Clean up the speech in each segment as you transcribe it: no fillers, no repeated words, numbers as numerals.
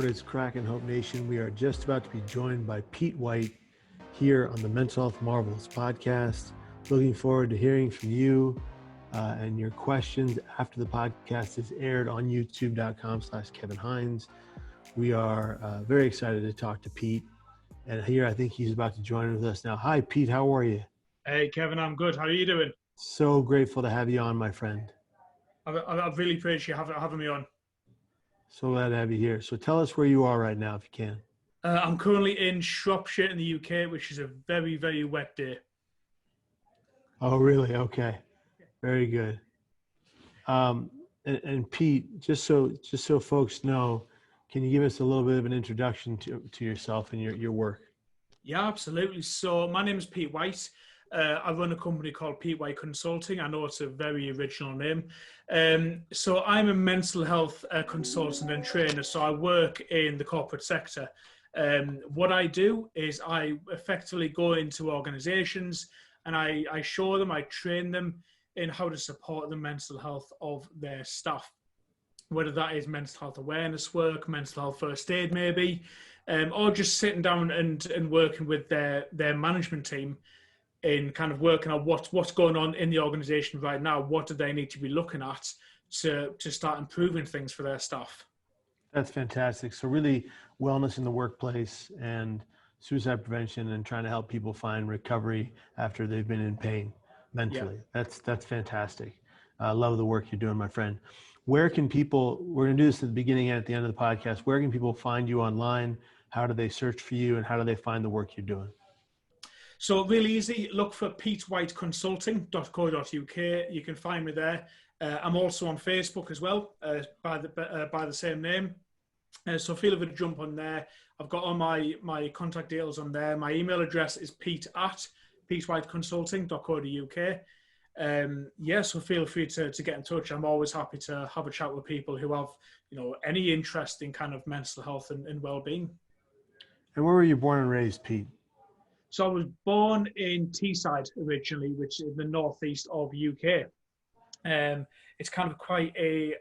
What is cracking, Hope Nation? We are just about to be joined by Pete White here on the Mental Health Marvels podcast. Looking forward to hearing from you and your questions after the podcast is aired on youtube.com/Kevin Hines. We are very excited to talk to Pete. And here, I think he's about to join with us now. Hi, Pete. How are you? Hey, Kevin. I'm good. How are you doing? So grateful to have you on, my friend. I really appreciate you having me on. So glad to have you here. So tell us where you are right now, if you can. I'm currently in Shropshire in the UK, which is a very, very wet day. Oh, really? Okay. Very good. And Pete, just so folks know, can you give us a little bit of an introduction to yourself and your work? Yeah, absolutely. So my name is Pete White. I run a company called Pete White Consulting. I know it's a very original name. So I'm a mental health consultant and trainer. So I work in the corporate sector. What I do is I effectively go into organizations and I show them, I train them in how to support the mental health of their staff, whether that is mental health awareness work, mental health first aid maybe, or just sitting down and working with their management team in kind of working on what's going on in the organization right now. What do they need to be looking at to start improving things for their staff? That's fantastic. So really wellness in the workplace and suicide prevention and trying to help people find recovery after they've been in pain mentally. Yeah. That's fantastic. I love the work you're doing, my friend. Where can people, we're going to do this at the beginning and at the end of the podcast, where can people find you online? How do they search for you and how do they find the work you're doing? So really easy, look for petewhiteconsulting.co.uk. You can find me there. I'm also on Facebook as well by the same name. So feel free to jump on there. I've got all my contact details on there. My email address is pete@petewhiteconsulting.co.uk. So feel free to get in touch. I'm always happy to have a chat with people who have, any interest in kind of mental health and well-being. And where were you born and raised, Pete? So I was born in Teesside originally, which is the northeast of UK. It's kind of quite a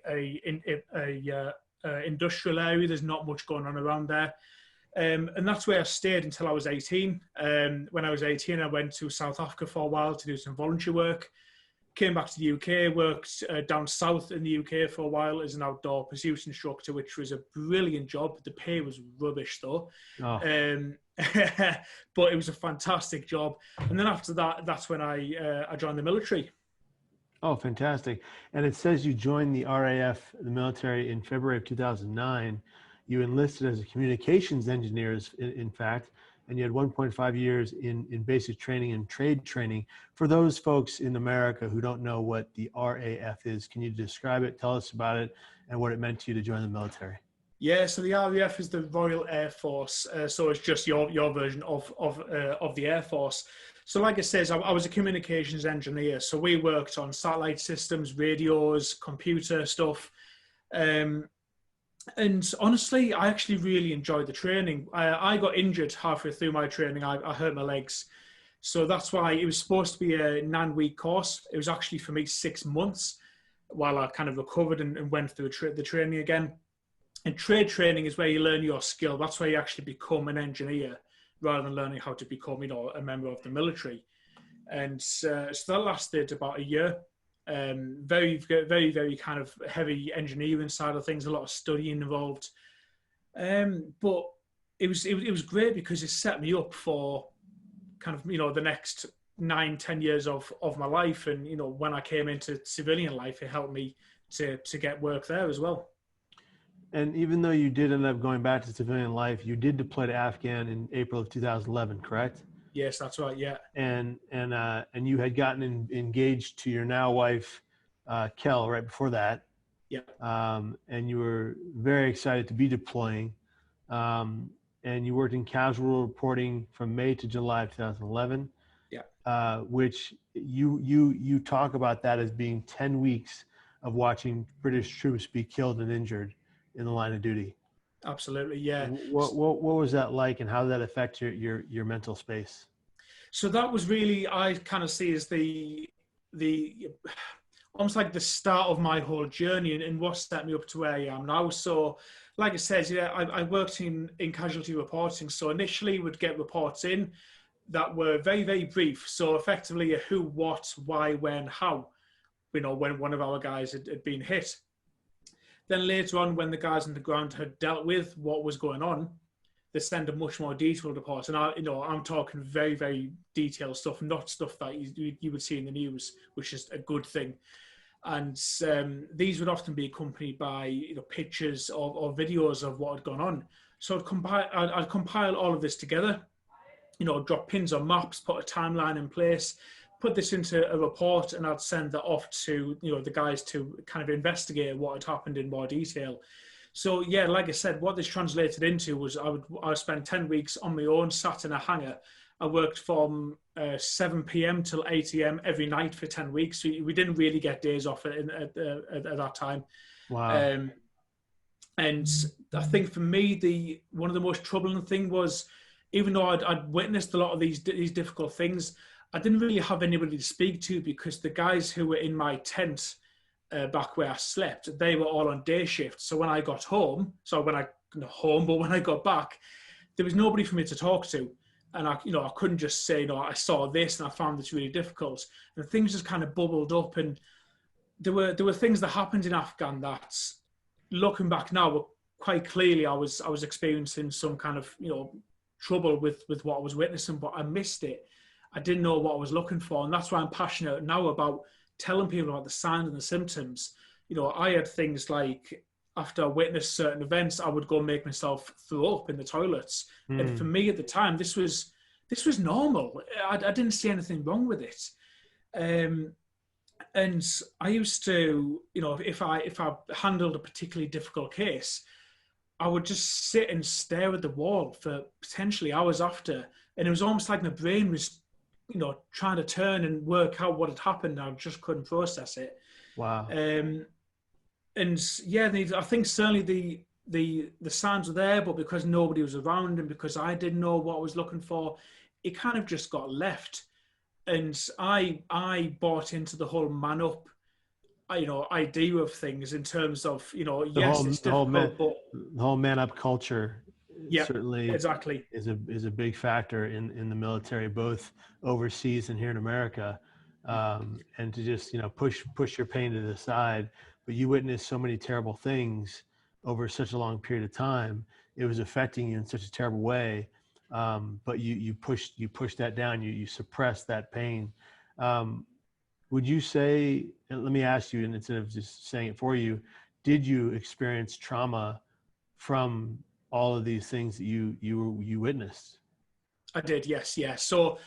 industrial area. There's not much going on around there. And that's where I stayed until I was 18. When I was 18, I went to South Africa for a while to do some voluntary work. Came back to the UK, worked down south in the UK for a while as an outdoor pursuit instructor, which was a brilliant job. The pay was rubbish though. Oh. But it was a fantastic job. And then after that, that's when I joined the military. Oh, fantastic. And it says you joined the RAF, the military, in February of 2009. You enlisted as a communications engineer, in fact, and you had 1.5 years in basic training and trade training. For those folks in America who don't know what the RAF is, can you describe it, tell us about it, and what it meant to you to join the military? Yeah, so the RAF is the Royal Air Force. So it's just your version of the Air Force. So like it says, I was a communications engineer. So we worked on satellite systems, radios, computer stuff. And honestly, I actually really enjoyed the training. I got injured halfway through my training. I hurt my legs. So that's why it was supposed to be a 9-week course. It was actually for me 6 months while I kind of recovered and went through the training again. And trade training is where you learn your skill. That's where you actually become an engineer rather than learning how to become, a member of the military. And so that lasted about a year. Very, very, very kind of heavy engineering side of things, a lot of studying involved. But it was great because it set me up for kind of, the next 9-10 years of my life. And, when I came into civilian life, it helped me to get work there as well. And even though you did end up going back to civilian life, you did deploy to Afghan in April of 2011, correct? Yes, that's right. Yeah. And you had gotten engaged to your now wife, Kel, right before that. Yeah. And you were very excited to be deploying. And you worked in casual reporting from May to July of 2011. Yeah. Which you talk about that as being 10 weeks of watching British troops be killed and injured in the line of duty. Absolutely, yeah. What was that like, and how did that affect your mental space? So that was really, I kind of see as the almost like the start of my whole journey, and what set me up to where I am now. So, like I said, yeah, I worked in casualty reporting. So initially, would get reports in that were very, very brief. So effectively, a who, what, why, when, how. When one of our guys had been hit. Then later on, when the guys on the ground had dealt with what was going on, they send a much more detailed report. And I'm talking very, very detailed stuff, not stuff that you would see in the news, which is a good thing. And these would often be accompanied by pictures or videos of what had gone on. So I'd compile all of this together, drop pins on maps, put a timeline in place, put this into a report, and I'd send that off to the guys to kind of investigate what had happened in more detail. So yeah, like I said, what this translated into was I would spend 10 weeks on my own, sat in a hangar. I worked from 7 p.m. till 8 a.m. every night for 10 weeks. So we didn't really get days off at that time. Wow. And I think for me, one of the most troubling thing was, even though I'd witnessed a lot of these difficult things, I didn't really have anybody to speak to, because the guys who were in my tent back where I slept, they were all on day shift. So when I got home, when I got back, there was nobody for me to talk to. And I couldn't just say, I saw this and I found this really difficult. And things just kind of bubbled up. And there were things that happened in Afghan that, looking back now, were quite clearly I was experiencing some kind of, trouble with what I was witnessing, but I missed it. I didn't know what I was looking for. And that's why I'm passionate now about telling people about the signs and the symptoms. I had things like, after I witnessed certain events, I would go make myself throw up in the toilets. And for me at the time, this was normal. I didn't see anything wrong with it. And I used to, if I handled a particularly difficult case, I would just sit and stare at the wall for potentially hours after. And it was almost like my brain was, trying to turn and work out what had happened. I just couldn't process it. Wow. And yeah, I think certainly the signs were there, but because nobody was around and because I didn't know what I was looking for, it kind of just got left. And I bought into the whole man up, idea of things, in terms of, yes, it's difficult, but the whole man up culture, yeah, certainly exactly, is a big factor in the military, both overseas and here in America. And to just push your pain to the side. But you witnessed so many terrible things over such a long period of time. It was affecting you in such a terrible way. But you pushed that down. You suppressed that pain. Would you say, and let me ask you, and instead of just saying it for you, did you experience trauma from all of these things that you witnessed? I did, yes, yeah. So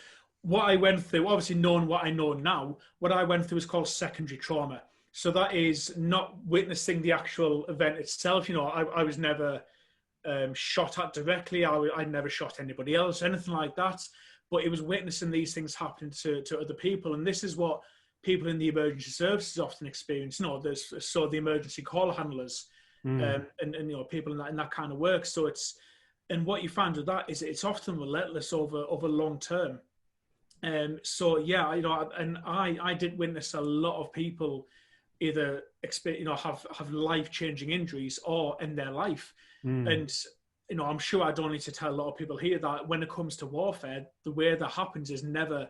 what I went through, obviously knowing what I know now, what I went through is called secondary trauma. So that is not witnessing the actual event itself. I was never shot at directly. I never shot anybody else, anything like that. But it was witnessing these things happening to other people. And this is what people in the emergency services often experience. The emergency call handlers and people in that kind of work. So and what you find with that is it's often relentless over long term. So yeah, and I did witness a lot of people either have life-changing injuries or end their life. And I'm sure I don't need to tell a lot of people here that when it comes to warfare, the way that happens is never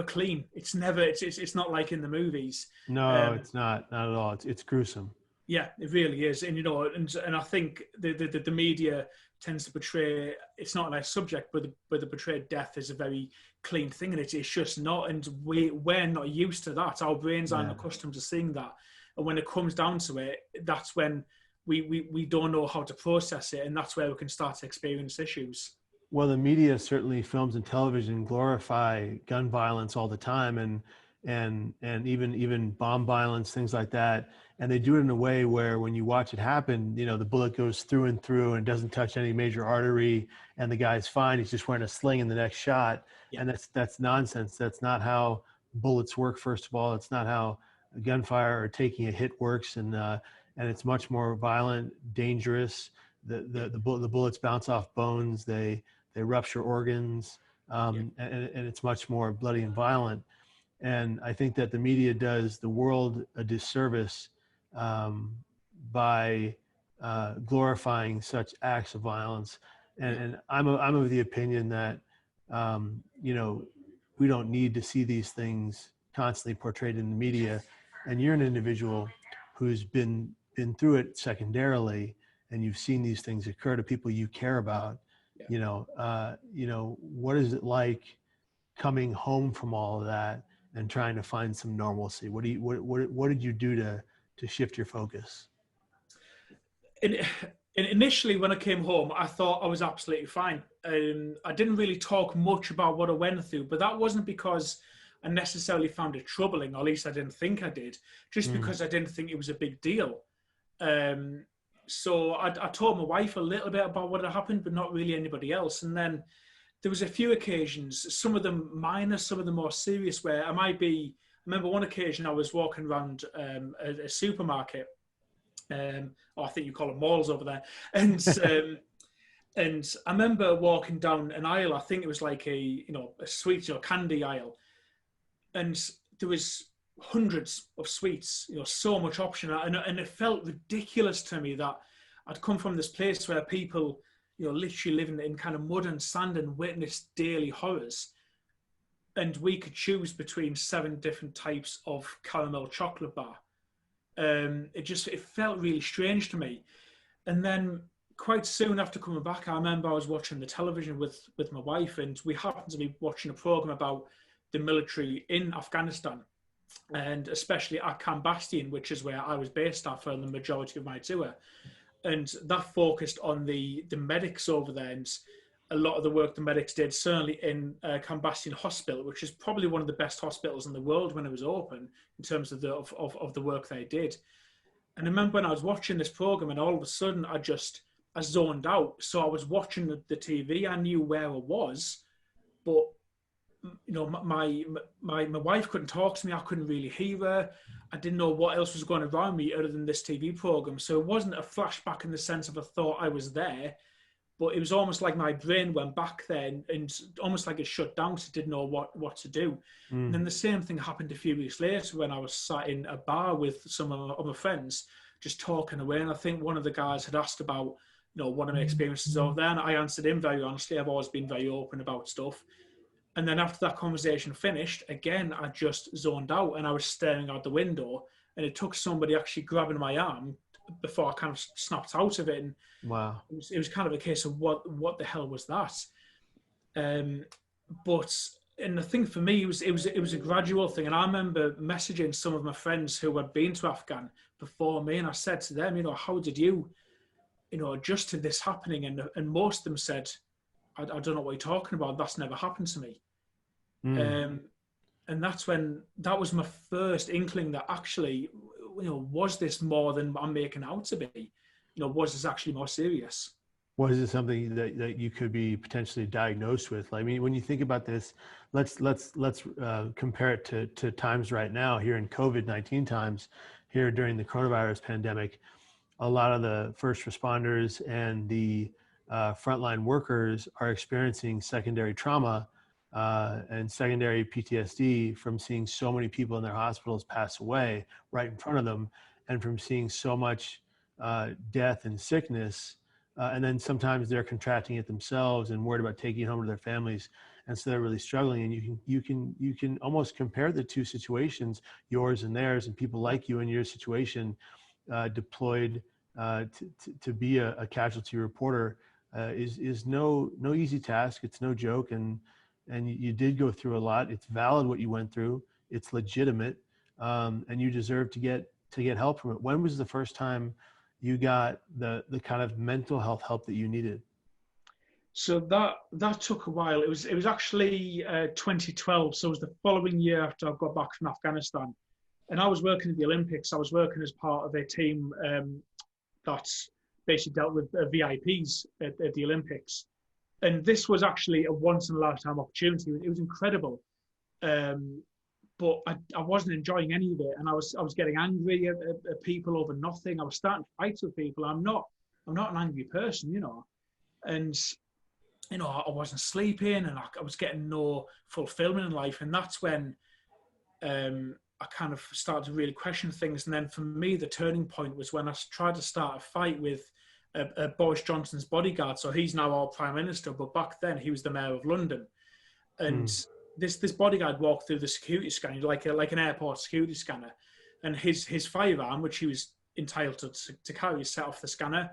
clean. It's not like in the movies. No, it's not at all. It's gruesome. Yeah, it really is. And and I think the media tends to portray, it's not a nice subject, but the portrayed death is a very clean thing, and it's just not. And we're not used to that. Our brains aren't accustomed to seeing that. And when it comes down to it, that's when we don't know how to process it, and that's where we can start to experience issues. Well, the media, certainly films and television, glorify gun violence all the time, and even bomb violence, things like that. And they do it in a way where when you watch it happen, the bullet goes through and through and doesn't touch any major artery, and the guy's fine. He's just wearing a sling in the next shot. Yeah. And that's nonsense. That's not how bullets work. First of all, it's not how gunfire or taking a hit works, and it's much more violent, dangerous. The bullets bounce off bones. They rupture organs, and it's much more bloody and violent. And I think that the media does the world a disservice by glorifying such acts of violence. And I'm of the opinion that, you know, we don't need to see these things constantly portrayed in the media. And you're an individual who's been through it secondarily, and you've seen these things occur to people you care about. Yeah. You know, what is it like coming home from all of that and trying to find some normalcy? What did you do to shift your focus? Initially, when I came home, I thought I was absolutely fine. I didn't really talk much about what I went through, but that wasn't because I necessarily found it troubling, or at least I didn't think I did, just because I didn't think it was a big deal. So I told my wife a little bit about what had happened, but not really anybody else. And then there was a few occasions, some of them minor, some of them more serious, where I remember one occasion I was walking around a supermarket, or I think you call them malls over there. And I remember walking down an aisle. I think it was like a sweets or candy aisle, and there was hundreds of sweets. So much option, and it felt ridiculous to me that I'd come from this place where people, literally living in kind of mud and sand and witnessed daily horrors, and we could choose between 7 different types of caramel chocolate bar. It felt really strange to me. And then quite soon after coming back, I remember I was watching the television with my wife, and we happened to be watching a program about the military in Afghanistan, and especially at Camp Bastion, which is where I was based at for the majority of my tour. And that focused on the medics over there, and a lot of the work the medics did, certainly in Camp Bastion Hospital, which is probably one of the best hospitals in the world when it was open, in terms of the work they did. And I remember when I was watching this program, and all of a sudden I zoned out. So I was watching the TV. I knew where I was, but my wife couldn't talk to me. I couldn't really hear her. I didn't know what else was going around me other than this TV program. So it wasn't a flashback in the sense of I thought I was there, but it was almost like my brain went back there, and almost like it shut down, because it didn't know what to do. And then the same thing happened a few weeks later when I was sat in a bar with some of my friends, just talking away. And I think one of the guys had asked about, one of my experiences over there. And I answered him very honestly. I've always been very open about stuff. And then after that conversation finished, again, I just zoned out, and I was staring out the window, and it took somebody actually grabbing my arm before I kind of snapped out of it. And wow, it was kind of a case of what the hell was that? And the thing for me was it was a gradual thing. And I remember messaging some of my friends who had been to Afghan before me, and I said to them, how did you, adjust to this happening? And most of them said, I don't know what you're talking about. That's never happened to me. And that was my first inkling that actually, was this more than I'm making out to be? Was this actually more serious? Was it something that you could be potentially diagnosed with? I mean, when you think about this, let's compare it to times right now here in COVID-19 times, here during the coronavirus pandemic. A lot of the first responders and the frontline workers are experiencing secondary trauma and secondary PTSD from seeing so many people in their hospitals pass away right in front of them, and from seeing so much death and sickness. And then sometimes they're contracting it themselves and worried about taking it home to their families. And so they're really struggling. And you can almost compare the two situations, yours and theirs, and people like you in your situation, deployed to be a casualty reporter is no easy task. It's no joke. And you did go through a lot. It's valid what you went through. It's legitimate. And you deserve to get help from it. When was the first time you got the kind of mental health help that you needed? So that took a while. It was actually 2012. So it was the following year after I got back from Afghanistan, and I was working at the Olympics. I was working as part of a team that's basically dealt with VIPs at the Olympics, and this was actually a once in a lifetime opportunity. It was incredible, but I wasn't enjoying any of it, and I was getting angry at people over nothing. I was starting fights with people. I'm not an angry person, and I wasn't sleeping, and I was getting no fulfillment in life. And that's when I kind of started to really question things. And then for me, the turning point was when I tried to start a fight with Boris Johnson's bodyguard. So he's now our prime minister, but back then he was the mayor of London. And this bodyguard walked through the security scanner, like an airport security scanner, and his firearm, which he was entitled to carry, set off the scanner.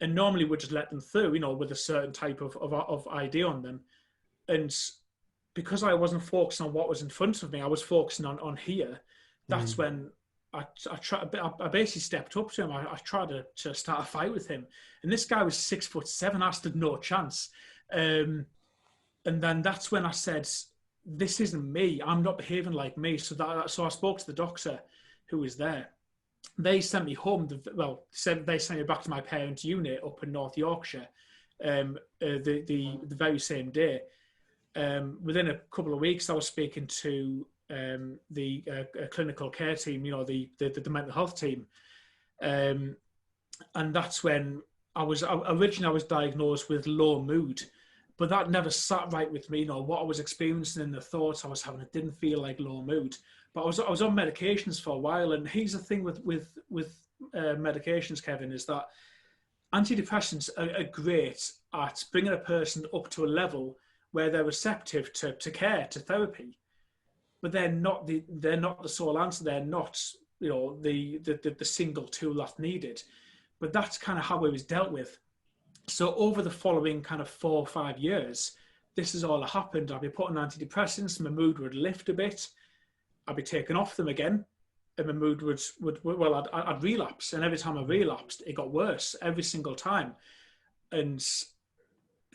And normally we'd just let them through, with a certain type of ID on them. And because I wasn't focusing on what was in front of me, I was focusing on here. That's when I basically stepped up to him. I tried to start a fight with him. And this guy was 6'7". I stood no chance. And then that's when I said, this isn't me. I'm not behaving like me. So I spoke to the doctor who was there. They sent me home. They sent me back to my parents' unit up in North Yorkshire the very same day. Within a couple of weeks, I was speaking to the clinical care team, the mental health team. And that's when I was diagnosed with low mood, but that never sat right with me. What I was experiencing and the thoughts I was having, it didn't feel like low mood. But I was on medications for a while, and here's the thing with medications, Kevin, is that antidepressants are great at bringing a person up to a level where they're receptive to care, to therapy, but they're not the sole answer. They're not the single tool that's needed. But that's kind of how it was dealt with. So over the following kind of 4 or 5 years, this is all that happened. I'd be put on antidepressants, my mood would lift a bit. I'd be taken off them again, and my mood I'd relapse. And every time I relapsed, it got worse every single time. And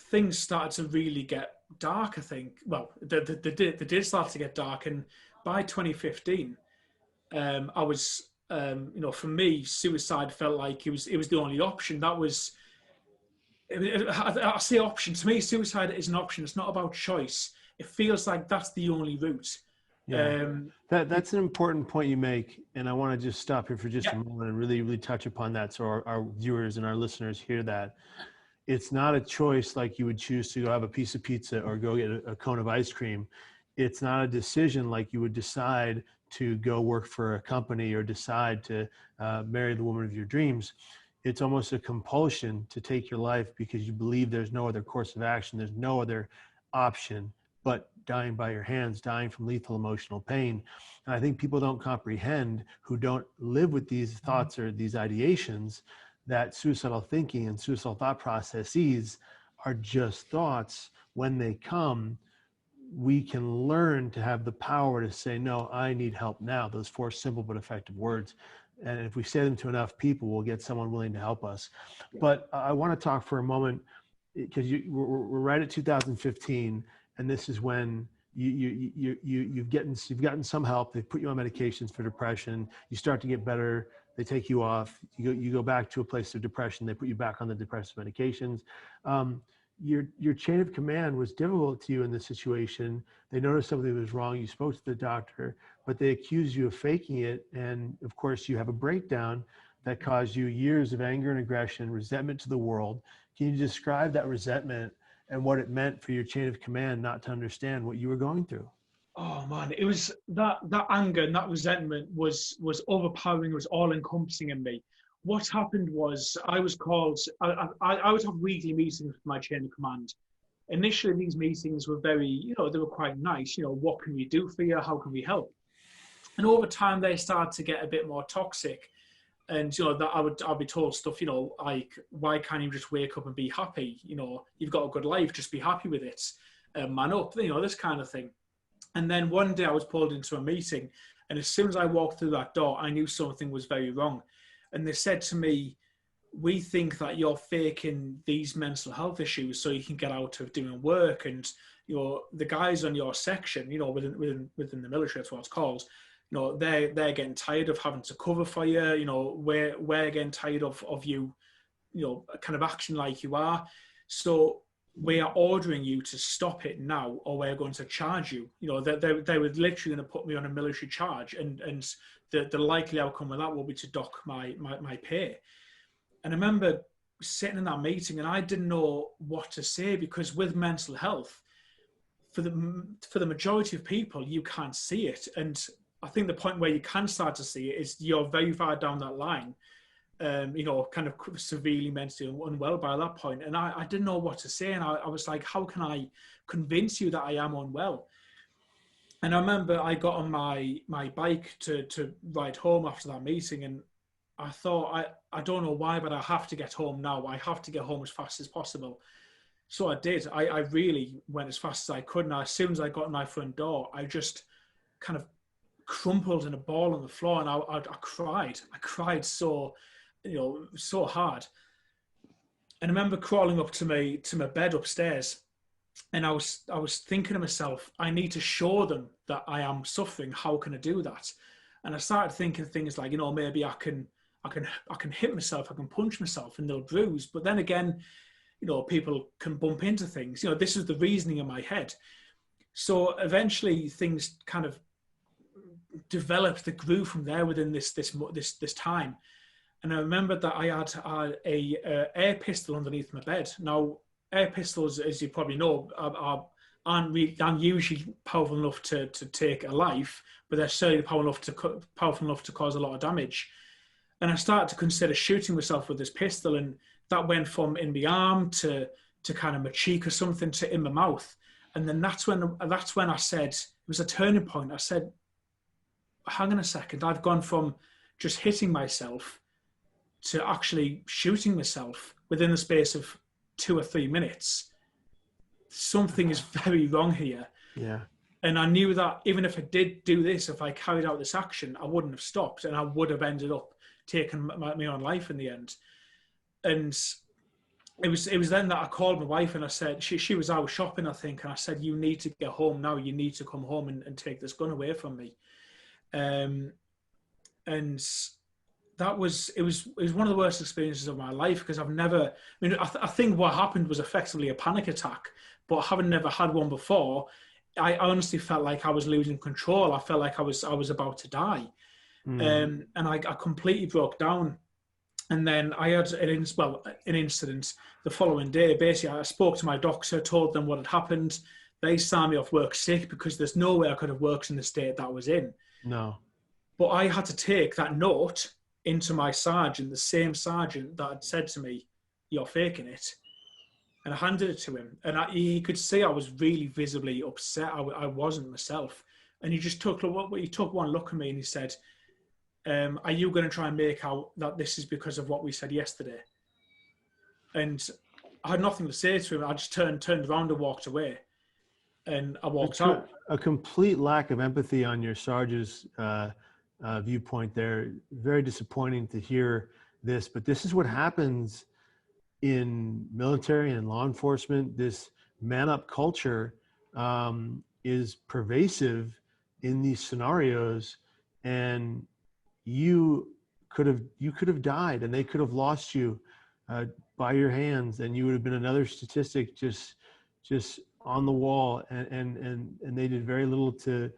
things started to really get dark, I think. Well, they did start to get dark. And by 2015, I was, for me, suicide felt like it was the only option. I say option. To me, suicide is an option. It's not about choice. It feels like that's the only route. Yeah, that's an important point you make, and I want to just stop here for just a moment and really, really touch upon that, so our viewers and our listeners hear that. It's not a choice like you would choose to go have a piece of pizza or go get a cone of ice cream. It's not a decision like you would decide to go work for a company or decide to marry the woman of your dreams. It's almost a compulsion to take your life because you believe there's no other course of action, there's no other option but dying by your hands, dying from lethal emotional pain. And I think people don't comprehend, who don't live with these thoughts or these ideations, that suicidal thinking and suicidal thought processes are just thoughts. When they come, we can learn to have the power to say, no, I need help now. Those 4 simple but effective words. And if we say them to enough people, we'll get someone willing to help us. But I want to talk for a moment, because we're right at 2015. And this is when you've gotten some help. They put you on medications for depression. You start to get better. They take you off. You go back to a place of depression. They put you back on the depressive medications. Your chain of command was difficult to you in this situation. They noticed something was wrong. You spoke to the doctor, but they accused you of faking it. And of course, you have a breakdown that caused you years of anger and aggression, resentment to the world. Can you describe that resentment and what it meant for your chain of command not to understand what you were going through? Oh man, it was that anger and that resentment was overpowering. It was all encompassing in me. What happened was I was called. I would have weekly meetings with my chain of command. Initially, these meetings were very, they were quite nice. What can we do for you? How can we help? And over time, they started to get a bit more toxic. And, that I'd be told stuff, like, why can't you just wake up and be happy? You've got a good life, just be happy with it. Man up, this kind of thing. And then one day I was pulled into a meeting, and as soon as I walked through that door, I knew something was very wrong. And they said to me, we think that you're faking these mental health issues so you can get out of doing work. And, the guys on your section, within the military, that's what it's called, they're getting tired of having to cover for you. We're getting tired of you, kind of acting like you are. So we are ordering you to stop it now, or we're going to charge you. They were literally going to put me on a military charge, and the likely outcome of that will be to dock my pay. And I remember sitting in that meeting, and I didn't know what to say, because with mental health, for the majority of people, you can't see it. And I think the point where you can start to see it is you're very far down that line, kind of severely mentally unwell by that point. And I didn't know what to say. And I was like, how can I convince you that I am unwell? And I remember I got on my bike to ride home after that meeting, and I thought, I don't know why, but I have to get home now. I have to get home as fast as possible. So I did. I really went as fast as I could. And as soon as I got in my front door, I just kind of crumpled in a ball on the floor, and I cried. I cried so hard. And I remember crawling up to my bed upstairs, and I was thinking to myself, I need to show them that I am suffering. How can I do that? And I started thinking things like, maybe I can hit myself, I can punch myself, and they'll bruise. But then again, people can bump into things. This is the reasoning in my head. So eventually things kind of developed, that grew from there within this time. And I remembered that I had a air pistol underneath my bed. Now, air pistols, as you probably know, aren't usually powerful enough to take a life, but they're certainly powerful enough to cause a lot of damage. And I started to consider shooting myself with this pistol, and that went from in my arm to kind of my cheek or something to in my mouth. And then that's when I said, it was a turning point. I said, hang on a second, I've gone from just hitting myself to actually shooting myself within the space of 2 or 3 minutes. Something is very wrong here. Yeah. And I knew that even if I did do this, if I carried out this action, I wouldn't have stopped, and I would have ended up taking my own life in the end. And it was then that I called my wife, and I said, she was out shopping, I think, and I said, you need to get home now. You need to come home and take this gun away from me. And that was one of the worst experiences of my life, because I've never, I think what happened was effectively a panic attack, but having never had one before, I honestly felt like I was losing control. I felt like I was about to die. And I completely broke down. And then I had an incident the following day. Basically, I spoke to my doctor, told them what had happened. They signed me off work sick, because there's no way I could have worked in the state that I was in. No. But I had to take that note into my sergeant, the same sergeant that had said to me, you're faking it. And I handed it to him. And he could see I was really visibly upset. I wasn't myself. And he just took one look at me, and he said, are you going to try and make out that this is because of what we said yesterday? And I had nothing to say to him. I just turned around and walked away. And I walked out. A complete lack of empathy on your sergeant's viewpoint there. Very disappointing to hear this, but this is what happens in military and law enforcement. This man-up culture is pervasive in these scenarios, and you could have died, and they could have lost you by your hands, and you would have been another statistic just on the wall, and they did very little to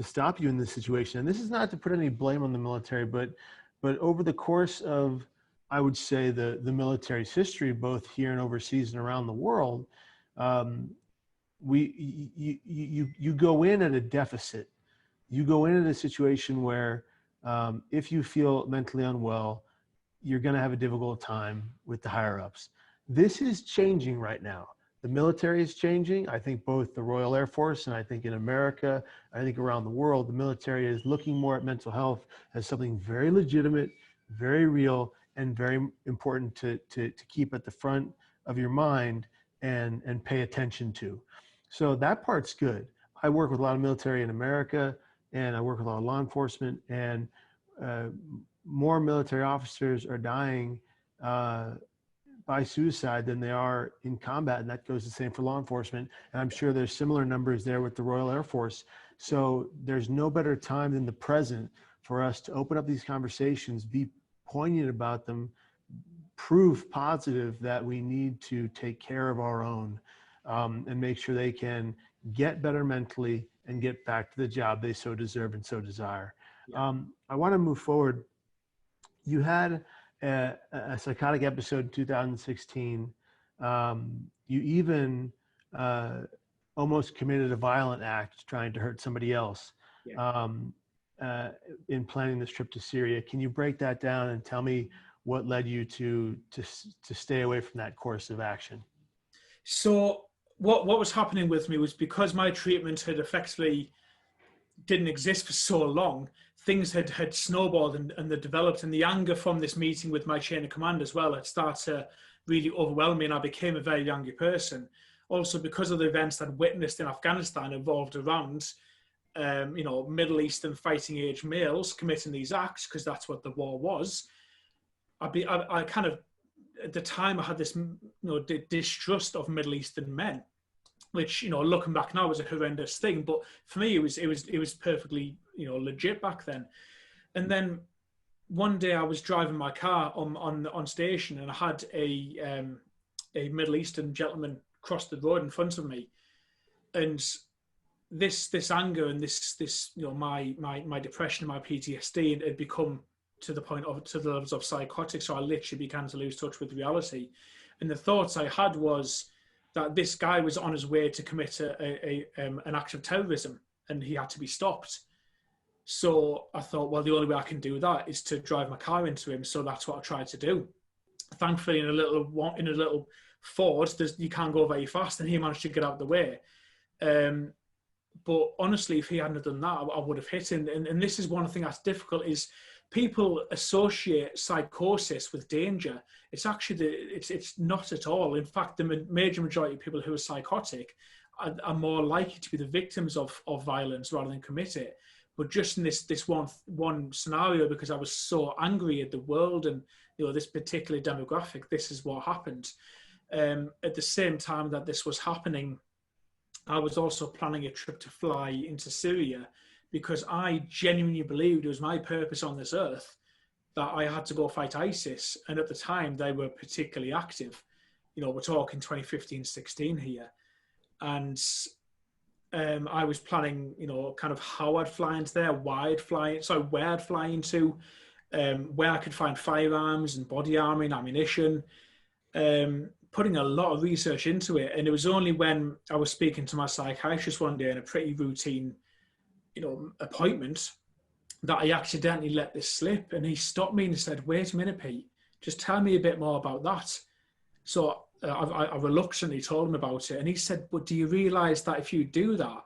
stop you in this situation. And this is not to put any blame on the military, but over the course of, I would say, the military's history, both here and overseas and around the world, you go in at a deficit. You go in at a situation where if you feel mentally unwell, you're going to have a difficult time with the higher ups. This is changing right now. The military is changing. I think both the Royal Air Force, and I think in America, I think around the world, the military is looking more at mental health as something very legitimate, very real, and very important to keep at the front of your mind and pay attention to. So that part's good. I work with a lot of military in America, and I work with a lot of law enforcement, and more military officers are dying by suicide than they are in combat, and that goes the same for law enforcement. And I'm sure there's similar numbers there with the Royal Air Force. So there's no better time than the present for us to open up these conversations, be poignant about them, prove positive that we need to take care of our own, and make sure they can get better mentally and get back to the job they so deserve and so desire. Yeah. I want to move forward. You had a psychotic episode in 2016. You even almost committed a violent act trying to hurt somebody else Yeah. um, in planning this trip to Syria. Can you break that down and tell me what led you to stay away from that course of action? So what was happening with me was, because my treatment had effectively didn't exist for so long, things had snowballed and they developed, and the anger from this meeting with my chain of command as well had started to really overwhelm me, and I became a very angry person. Also, because of the events I'd witnessed in Afghanistan evolved around Middle Eastern fighting age males committing these acts, because that's what the war was. I kind of, at the time, I had this distrust of Middle Eastern men, which, looking back now, was a horrendous thing. But for me, it was perfectly, legit back then. And then one day I was driving my car on station, and I had a Middle Eastern gentleman cross the road in front of me, and this anger and this my depression and my PTSD had become to the levels of psychotic. So I literally began to lose touch with reality, and the thoughts I had was that this guy was on his way to commit an act of terrorism, and he had to be stopped. So I thought, well, the only way I can do that is to drive my car into him. So that's what I tried to do. Thankfully, in a little Ford, you can't go very fast, and he managed to get out of the way. But honestly, if he hadn't done that, I would have hit him. And this is one thing that's difficult, is people associate psychosis with danger. It's actually, it's not at all. In fact, the major majority of people who are psychotic are more likely to be the victims of violence rather than commit it. But just in this one scenario, because I was so angry at the world and this particular demographic, this is what happened. At the same time that this was happening, I was also planning a trip to fly into Syria, because I genuinely believed it was my purpose on this earth that I had to go fight ISIS. And at the time, they were particularly active. We're talking 2015, 16 here. And I was planning, kind of how I'd fly into there, where I'd fly into, where I could find firearms and body armor and ammunition, putting a lot of research into it. And it was only when I was speaking to my psychiatrist one day in a pretty routine, appointment, that I accidentally let this slip. And he stopped me and said, "Wait a minute, Pete, just tell me a bit more about that." So I reluctantly told him about it. And he said, "But do you realize that if you do that,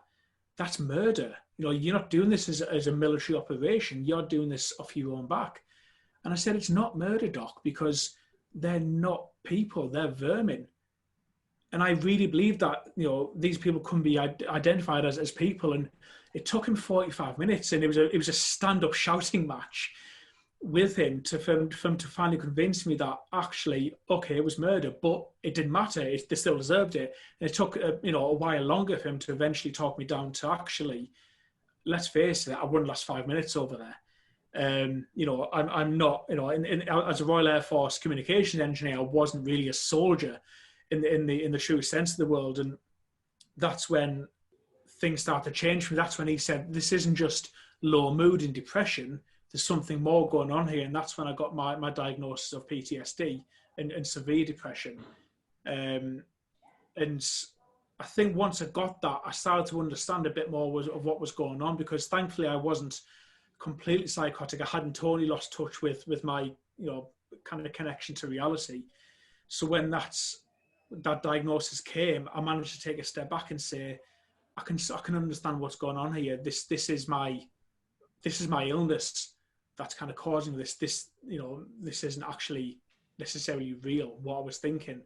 that's murder? You're not doing this as a military operation. You're doing this off your own back." And I said, "It's not murder, Doc, because they're not people, they're vermin." And I really believe that, these people couldn't be identified as people. And it took him 45 minutes, and it was a stand-up shouting match with him for him to finally convince me that actually, okay, it was murder, but it didn't matter. They still deserved it. And it took a while longer for him to eventually talk me down to, actually, let's face it, I wouldn't last 5 minutes over there. I'm not, as a Royal Air Force communications engineer, I wasn't really a soldier in the true sense of the word. And that's when things started to change for me. That's when he said, "This isn't just low mood and depression. There's something more going on here." And that's when I got my diagnosis of PTSD and severe depression. And I think once I got that, I started to understand a bit more of what was going on, because thankfully I wasn't completely psychotic. I hadn't totally lost touch with my, kind of connection to reality. So when that diagnosis came, I managed to take a step back and say, I can understand what's going on here. This is my illness that's kind of causing this. This isn't actually necessarily real, what I was thinking.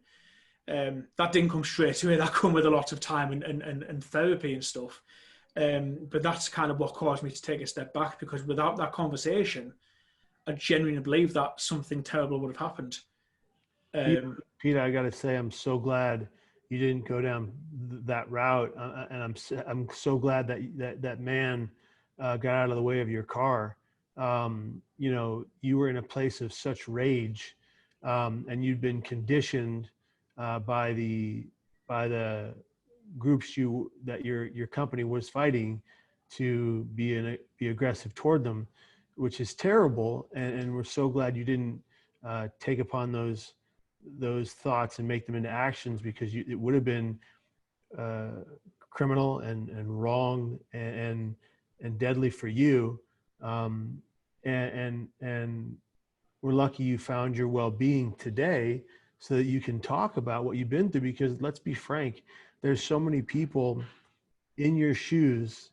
That didn't come straight away. That came with a lot of time and therapy and stuff. But that's kind of what caused me to take a step back, because without that conversation, I genuinely believe that something terrible would have happened. Peter, I got to say, I'm so glad you didn't go down that route, and I'm so glad that man got out of the way of your car. You were in a place of such rage, and you'd been conditioned by the groups that your company was fighting to be aggressive toward them, which is terrible. And we're so glad you didn't take upon those thoughts and make them into actions, because it would have been criminal and wrong and deadly for you. And we're lucky you found your well-being today so that you can talk about what you've been through, because let's be frank, there's so many people in your shoes,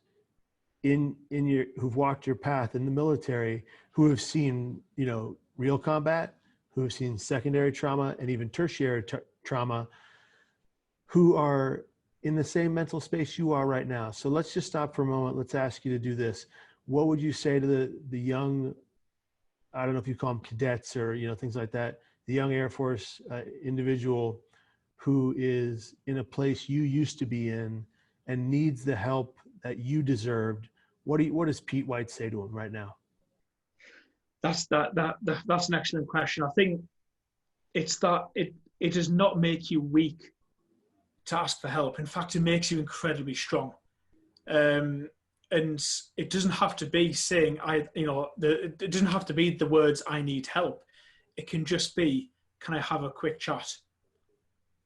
in your, who've walked your path in the military, who have seen, real combat, who have seen secondary trauma and even tertiary trauma, who are in the same mental space you are right now. So let's just stop for a moment. Let's ask you to do this. What would you say to the young, I don't know if you call them cadets or, things like that, the young Air Force individual who is in a place you used to be in and needs the help that you deserved? What does Pete White say to him right now? That's an excellent question. I think it's that it does not make you weak to ask for help. In fact, it makes you incredibly strong. And it doesn't have to be saying it doesn't have to be the words "I need help." It can just be, "Can I have a quick chat?"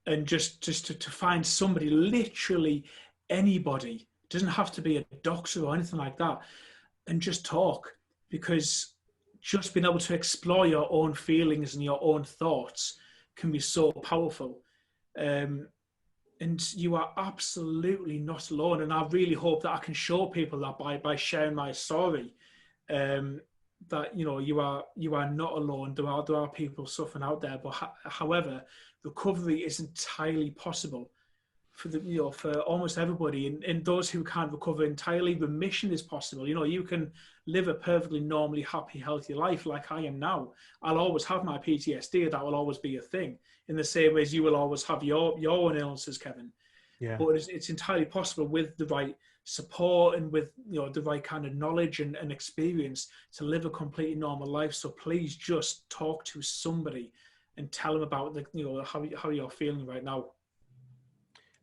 And just to find somebody, literally anybody. It doesn't have to be a doctor or anything like that, and just talk, because just being able to explore your own feelings and your own thoughts can be so powerful. And you are absolutely not alone. And I really hope that I can show people that by sharing my story, that you are not alone. There are people suffering out there, but however, recovery is entirely possible for for almost everybody. And those who can't recover entirely, remission is possible. You can live a perfectly normally happy, healthy life like I am now. I'll always have my PTSD. That will always be a thing, in the same way as you will always have your own illnesses, Kevin. Yeah. But it's entirely possible with the right support and with the right kind of knowledge and experience to live a completely normal life. So please just talk to somebody and tell them about how you're feeling right now.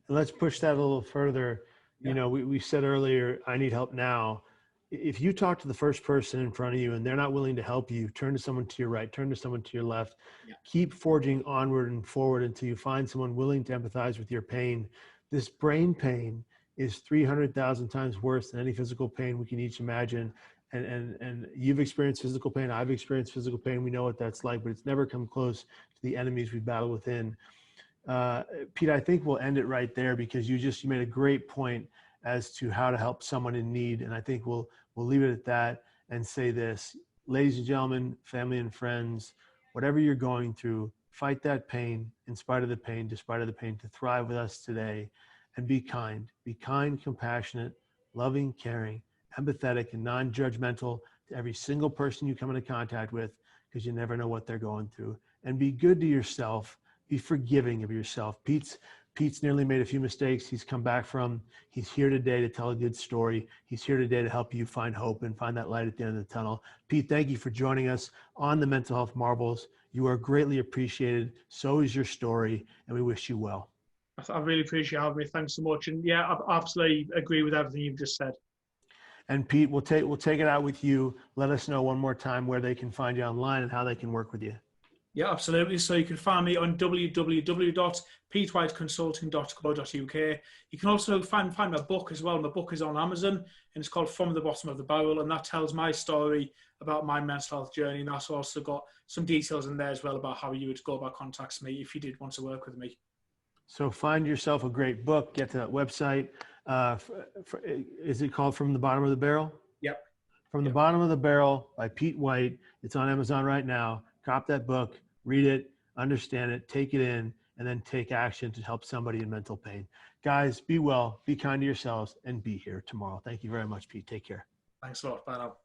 And let's push that a little further. Yeah. We said earlier, I need help now. If you talk to the first person in front of you and they're not willing to help you, turn to someone to your right, turn to someone to your left. Yeah. Keep forging onward and forward until you find someone willing to empathize with your pain. This brain pain is 300,000 times worse than any physical pain we can each imagine. And you've experienced physical pain. I've experienced physical pain. We know what that's like, but it's never come close to the enemies we battle within. Pete, I think we'll end it right there, because you made a great point as to how to help someone in need. And I think we'll leave it at that and say this: ladies and gentlemen, family and friends, whatever you're going through, fight that pain in spite of the pain, despite of the pain, to thrive with us today. And be kind, compassionate, loving, caring, empathetic, and non-judgmental to every single person you come into contact with, because you never know what they're going through. And be good to yourself. Be forgiving of yourself. Pete's nearly made a few mistakes. He's come back from. He's here today to tell a good story. He's here today to help you find hope and find that light at the end of the tunnel. Pete, thank you for joining us on the Mental Health Marbles. You are greatly appreciated. So is your story, and we wish you well. I really appreciate having me. Thanks so much. And yeah, I absolutely agree with everything you've just said. And Pete, we'll take it out with you. Let us know one more time where they can find you online and how they can work with you. Yeah, absolutely. So you can find me on www.petewhiteconsulting.co.uk. You can also find my book as well. My book is on Amazon, and it's called From the Bottom of the Barrel, and that tells my story about my mental health journey. And that's also got some details in there as well about how you would go about contacting me if you did want to work with me. So find yourself a great book. Get to that website. Is it called From the Bottom of the Barrel? Yep. From the Bottom of the Barrel by Pete White. It's on Amazon right now. Cop that book, read it, understand it, take it in, and then take action to help somebody in mental pain. Guys, be well, be kind to yourselves, and be here tomorrow. Thank you very much, Pete. Take care. Thanks a lot. Bye now.